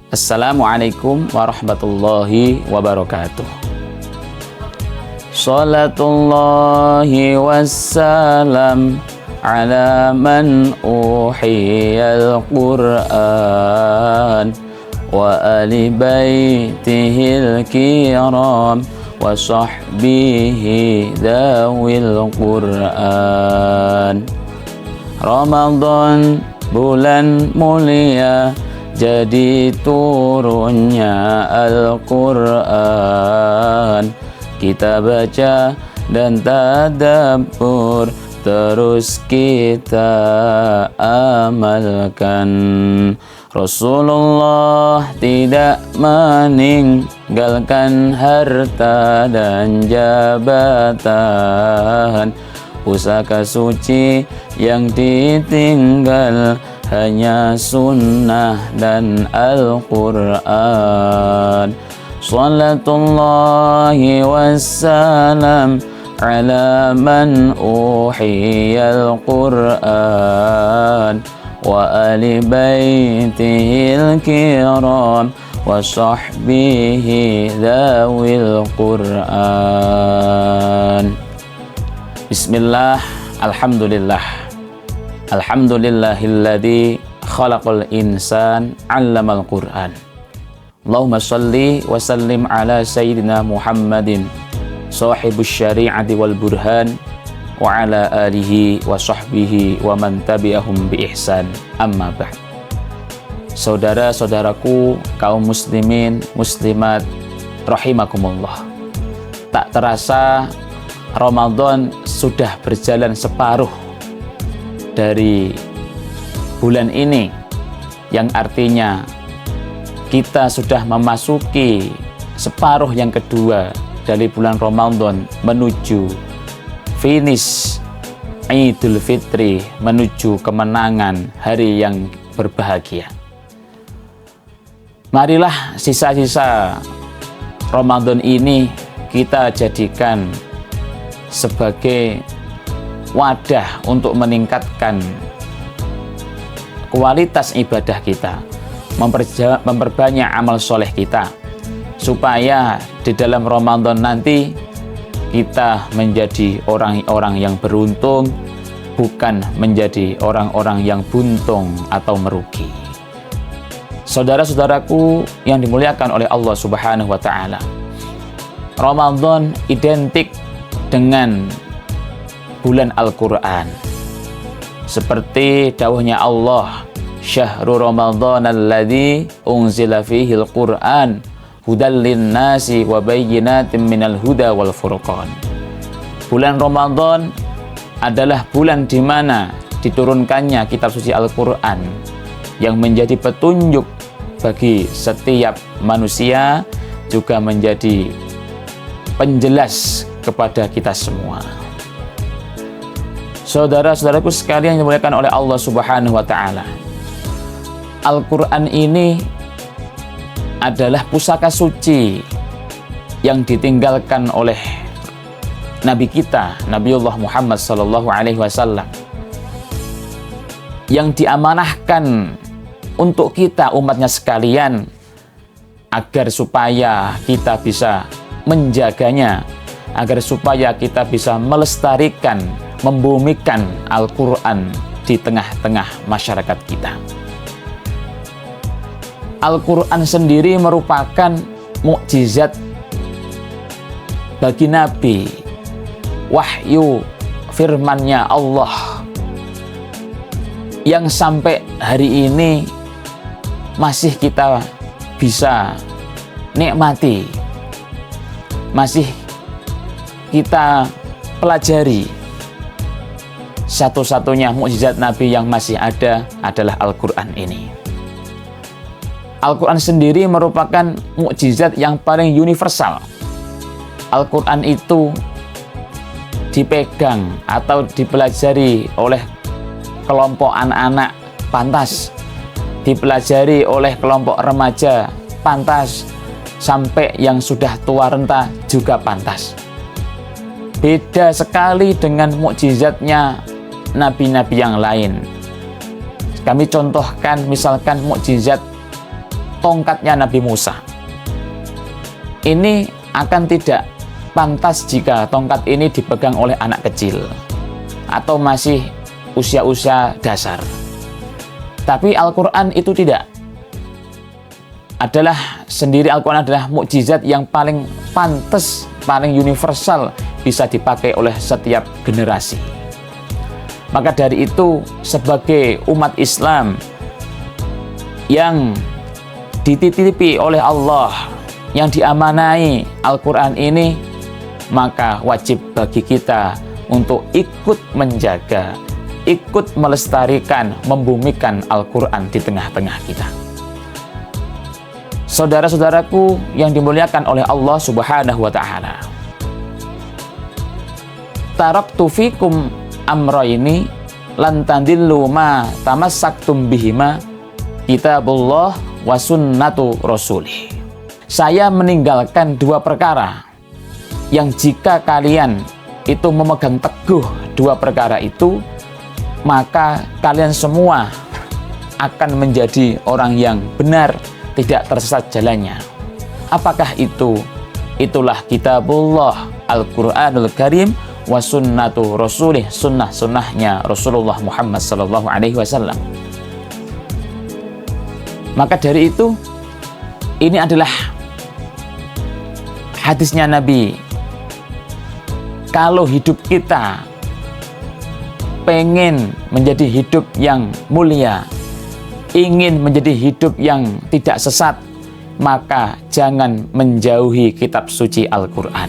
Assalamualaikum warahmatullahi wabarakatuh. Salatullahi wassalam ala man uhiyal Qur'an wa ali baitihil kiram wa sahbihi dawil Qur'an. Ramadan bulan mulia, jadi turunnya Al-Quran. Kita baca dan tadabbur, terus kita amalkan. Rasulullah tidak meninggalkan harta dan jabatan. Pusaka suci yang ditinggal hanya sunnah dan Al-Quran. Salatullahi wassalam ala man uhiyal Qur'an wa ali baitihil kiram wa sahbihi dawil Qur'an. Bismillah, alhamdulillah. Alhamdulillahilladzi khalaqal insan 'allamal Qur'an. Allahumma shalli wa sallim ala sayyidina Muhammadin sahibus syari'ati wal burhan wa ala alihi wa sahbihi wa man tabi'ahum bi ihsan. Amma ba'd. Saudara-saudaraku kaum muslimin muslimat rahimakumullah. Tak terasa Ramadan sudah berjalan separuh dari bulan ini, yang artinya kita sudah memasuki separuh yang kedua dari bulan Ramadan menuju finish Idul Fitri, menuju kemenangan hari yang berbahagia. Marilah sisa-sisa Ramadan ini kita jadikan sebagai wadah untuk meningkatkan kualitas ibadah kita, memperbanyak amal soleh kita, supaya di dalam Ramadan nanti kita menjadi orang-orang yang beruntung, bukan menjadi orang-orang yang buntung atau merugi. Saudara-saudaraku yang dimuliakan oleh Allah Subhanahu wa Ta'ala, Ramadan identik dengan bulan Al-Quran. Seperti dawuhnya Allah, Syahrul Ramadan alladzi unzila fihil Qur'an hudal linnasi wa bayyinatin minal huda wal furqan. Bulan Ramadan adalah bulan di mana diturunkannya kitab suci Al-Quran yang menjadi petunjuk bagi setiap manusia, juga menjadi penjelas kepada kita semua. Saudara-saudaraku sekalian yang dimuliakan oleh Allah Subhanahu wa Ta'ala, Al-Quran ini adalah pusaka suci yang ditinggalkan oleh Nabi kita, Nabiullah Muhammad sallallahu alaihi wasallam, yang diamanahkan untuk kita umatnya sekalian, agar supaya kita bisa menjaganya, agar supaya kita bisa melestarikan, membumikan Al-Quran di tengah-tengah masyarakat kita. Al-Quran sendiri merupakan mukjizat bagi Nabi, wahyu firman-Nya Allah, yang sampai hari ini masih kita bisa nikmati, masih kita pelajari. Satu-satunya mukjizat Nabi yang masih ada adalah Al-Quran ini. Al-Quran sendiri merupakan mukjizat yang paling universal. Al-Quran itu dipegang atau dipelajari oleh kelompok anak-anak pantas, dipelajari oleh kelompok remaja pantas, sampai yang sudah tua renta juga pantas. Beda sekali dengan mukjizatnya nabi-nabi yang lain. Kami contohkan misalkan mukjizat tongkatnya Nabi Musa. Ini akan tidak pantas jika tongkat ini dipegang oleh anak kecil atau masih usia-usia dasar. Tapi Al-Quran itu tidak. Al-Quran adalah mukjizat yang paling pantas, paling universal, bisa dipakai oleh setiap generasi. Maka dari itu, sebagai umat Islam yang dititipi oleh Allah, yang diamanai Al-Quran ini, maka wajib bagi kita untuk ikut menjaga, ikut melestarikan, membumikan Al-Quran di tengah-tengah kita. Saudara-saudaraku yang dimuliakan oleh Allah Subhanahu wa Ta'ala, taraktu fikum amrayni lan tadillu ma tamassaktum bihima kitabullah wa sunnatu rasulih. Saya meninggalkan dua perkara yang jika kalian itu memegang teguh dua perkara itu, maka kalian semua akan menjadi orang yang benar, tidak tersesat jalannya. Apakah itu? Itulah kitabullah Al-Quranul Karim wa sunnatu rasulih, sunnah-sunnahnya Rasulullah Muhammad sallallahu alaihi wasallam. Maka dari itu, ini adalah hadisnya Nabi. Kalau hidup kita pengen menjadi hidup yang mulia, ingin menjadi hidup yang tidak sesat, maka jangan menjauhi kitab suci Al-Quran.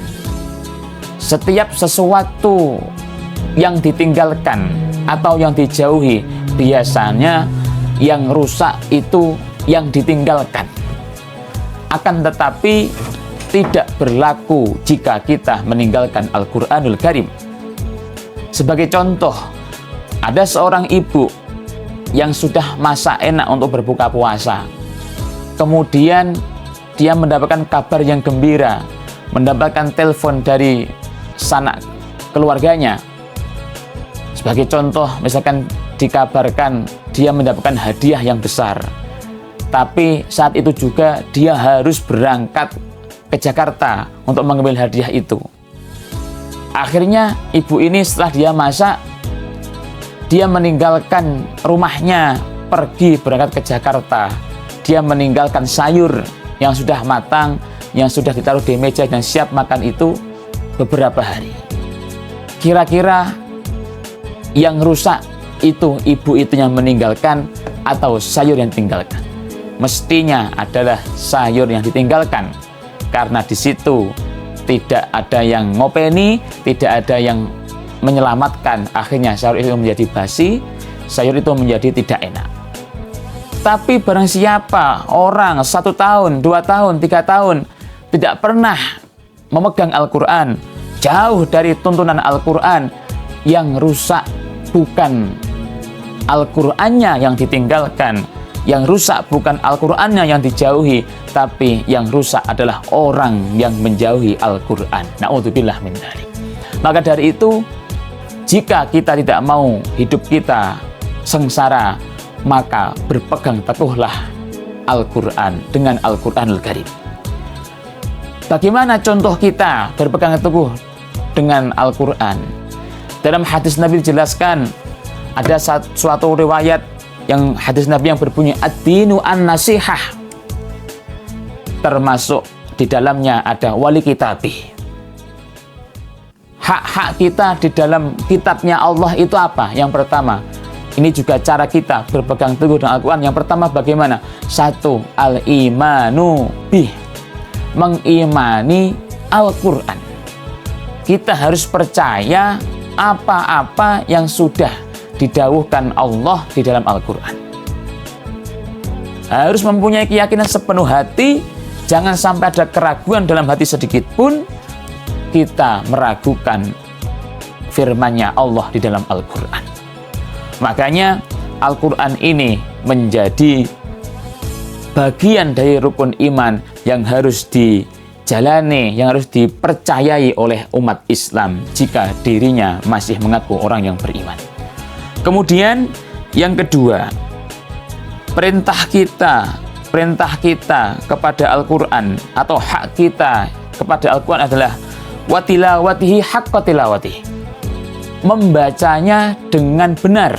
Setiap sesuatu yang ditinggalkan atau yang dijauhi, biasanya yang rusak itu yang ditinggalkan. Akan tetapi tidak berlaku jika kita meninggalkan Al-Quranul Karim. Sebagai contoh, ada seorang ibu yang sudah masak enak untuk berbuka puasa. Kemudian dia mendapatkan kabar yang gembira, mendapatkan telepon dari sanak keluarganya. Sebagai contoh, misalkan dikabarkan dia mendapatkan hadiah yang besar, tapi saat itu juga dia harus berangkat ke Jakarta untuk mengambil hadiah itu. Akhirnya ibu ini setelah dia masak, dia meninggalkan rumahnya, pergi berangkat ke Jakarta. Dia meninggalkan sayur yang sudah matang, yang sudah ditaruh di meja dan siap makan itu beberapa hari. Kira-kira yang rusak itu ibu itu yang meninggalkan atau sayur yang ditinggalkan? Mestinya adalah sayur yang ditinggalkan, karena di situ tidak ada yang ngopeni, tidak ada yang menyelamatkan. Akhirnya sayur itu menjadi basi, sayur itu menjadi tidak enak. Tapi barang siapa orang 1 tahun, 2 tahun, 3 tahun tidak pernah memegang Al-Quran, jauh dari tuntunan Al-Quran, yang rusak bukan Al-Qurannya yang ditinggalkan, yang rusak bukan Al-Qurannya yang dijauhi, tapi yang rusak adalah orang yang menjauhi Al-Quran. Na'udzubillah min dzalik. Maka dari itu, jika kita tidak mau hidup kita sengsara, maka berpegang teguhlah Al-Quran dengan Al-Quranul Karim. Bagaimana contoh kita berpegang teguh dengan Al-Quran? Dalam hadis Nabi dijelaskan, ada suatu riwayat yang hadis Nabi yang berbunyi ad-dinu an-nasihah, termasuk di dalamnya ada wali kitabih. Hak-hak kita di dalam kitabnya Allah itu apa? Yang pertama, ini juga cara kita berpegang teguh dengan Al-Quran. Yang pertama bagaimana? 1. Al-imanu bih, mengimani Al-Quran. Kita harus percaya apa-apa yang sudah didawuhkan Allah di dalam Al-Quran. Harus mempunyai keyakinan sepenuh hati, jangan sampai ada keraguan dalam hati sedikit pun kita meragukan firman-Nya Allah di dalam Al-Quran. Makanya Al-Quran ini menjadi bagian dari rukun iman, yang harus dijalani, yang harus dipercayai oleh umat Islam jika dirinya masih mengaku orang yang beriman. Kemudian yang kedua, perintah kita kepada Al-Quran atau hak kita kepada Al-Quran adalah watilawatihi haqqa tilawatihi, membacanya dengan benar,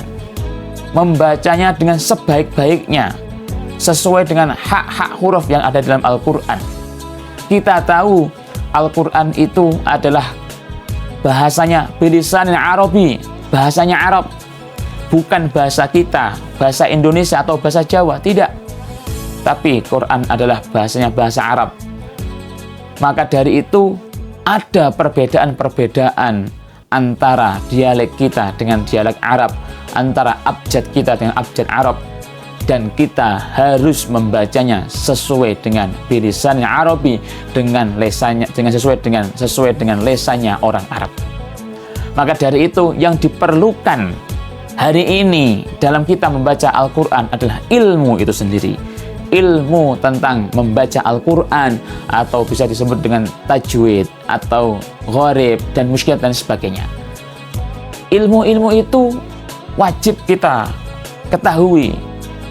membacanya dengan sebaik-baiknya, sesuai dengan hak-hak huruf yang ada dalam Al-Quran. Kita tahu Al-Quran itu adalah bahasanya bilisan Arabi, bahasanya Arab, bukan bahasa kita, bahasa Indonesia atau bahasa Jawa, tidak. Tapi Quran adalah bahasanya bahasa Arab. Maka dari itu ada perbedaan-perbedaan antara dialek kita dengan dialek Arab, antara abjad kita dengan abjad Arab, dan kita harus membacanya sesuai dengan bilisan Arabi, dengan sesuai dengan lesannya orang Arab. Maka dari itu yang diperlukan hari ini dalam kita membaca Al-Quran adalah ilmu itu sendiri. Ilmu tentang membaca Al-Quran, atau bisa disebut dengan tajwid atau gharib dan mushkilat dan sebagainya. Ilmu-ilmu itu wajib kita ketahui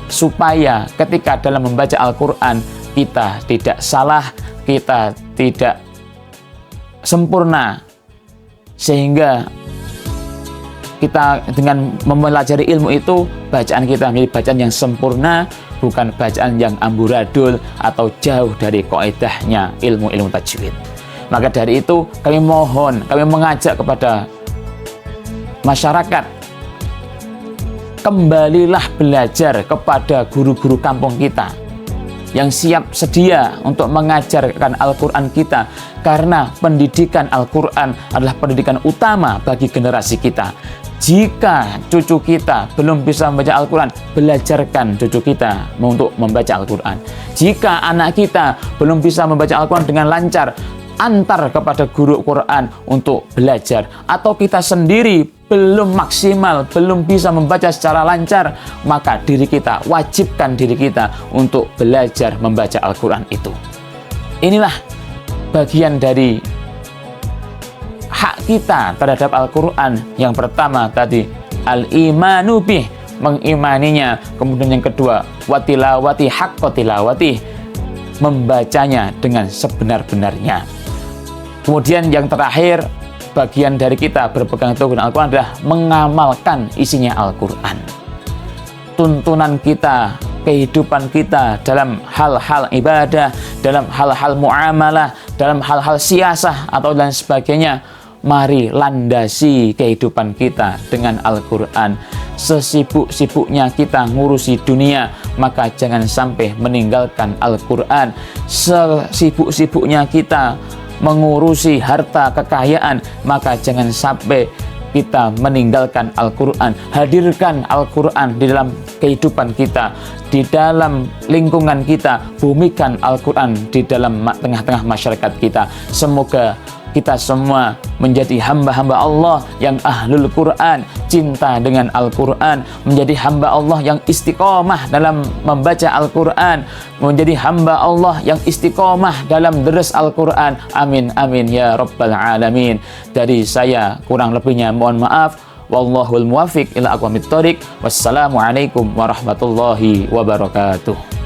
supaya ketika dalam membaca Al-Quran kita tidak salah, kita tidak sempurna, sehingga kita dengan mempelajari ilmu itu bacaan kita menjadi bacaan yang sempurna, bukan bacaan yang amburadul atau jauh dari kaidahnya ilmu-ilmu tajwid. Maka dari itu kami mengajak kepada masyarakat, kembalilah belajar kepada guru-guru kampung kita yang siap sedia untuk mengajarkan Al-Quran kita, karena pendidikan Al-Quran adalah pendidikan utama bagi generasi kita. Jika cucu kita belum bisa membaca Al-Quran, belajarkan cucu kita untuk membaca Al-Quran. Jika anak kita belum bisa membaca Al-Quran dengan lancar, antar kepada guru Quran untuk belajar. Atau kita sendiri belum maksimal, belum bisa membaca secara lancar, maka wajibkan diri kita untuk belajar membaca Al-Quran itu. Inilah bagian dari hak kita terhadap Al-Quran. Yang pertama tadi al-imanu bih, mengimaninya. Kemudian yang kedua watilawati haqqa tilawati, membacanya dengan sebenar-benarnya. Kemudian yang terakhir, bagian dari kita berpegang teguh dengan Al-Quran adalah mengamalkan isinya Al-Quran. Tuntunan kita, kehidupan kita dalam hal-hal ibadah, dalam hal-hal muamalah, dalam hal-hal siasah atau dan sebagainya, mari landasi kehidupan kita dengan Al-Quran. Sesibuk-sibuknya kita ngurusi dunia, maka jangan sampai meninggalkan Al-Quran. Sesibuk-sibuknya kita mengurusi harta kekayaan, maka jangan sampai kita meninggalkan Al-Quran. Hadirkan Al-Quran di dalam kehidupan kita, di dalam lingkungan kita. Bumikan Al-Quran di dalam tengah-tengah masyarakat kita. Semoga kita semua menjadi hamba-hamba Allah yang ahlul Quran, cinta dengan Al-Quran, menjadi hamba Allah yang istiqomah dalam membaca Al-Quran, menjadi hamba Allah yang istiqomah dalam deres Al-Quran. Amin, amin, ya Rabbal Alamin. Dari saya kurang lebihnya mohon maaf. Wallahul muwafiq ila aqwamit thoriq. Wassalamualaikum warahmatullahi wabarakatuh.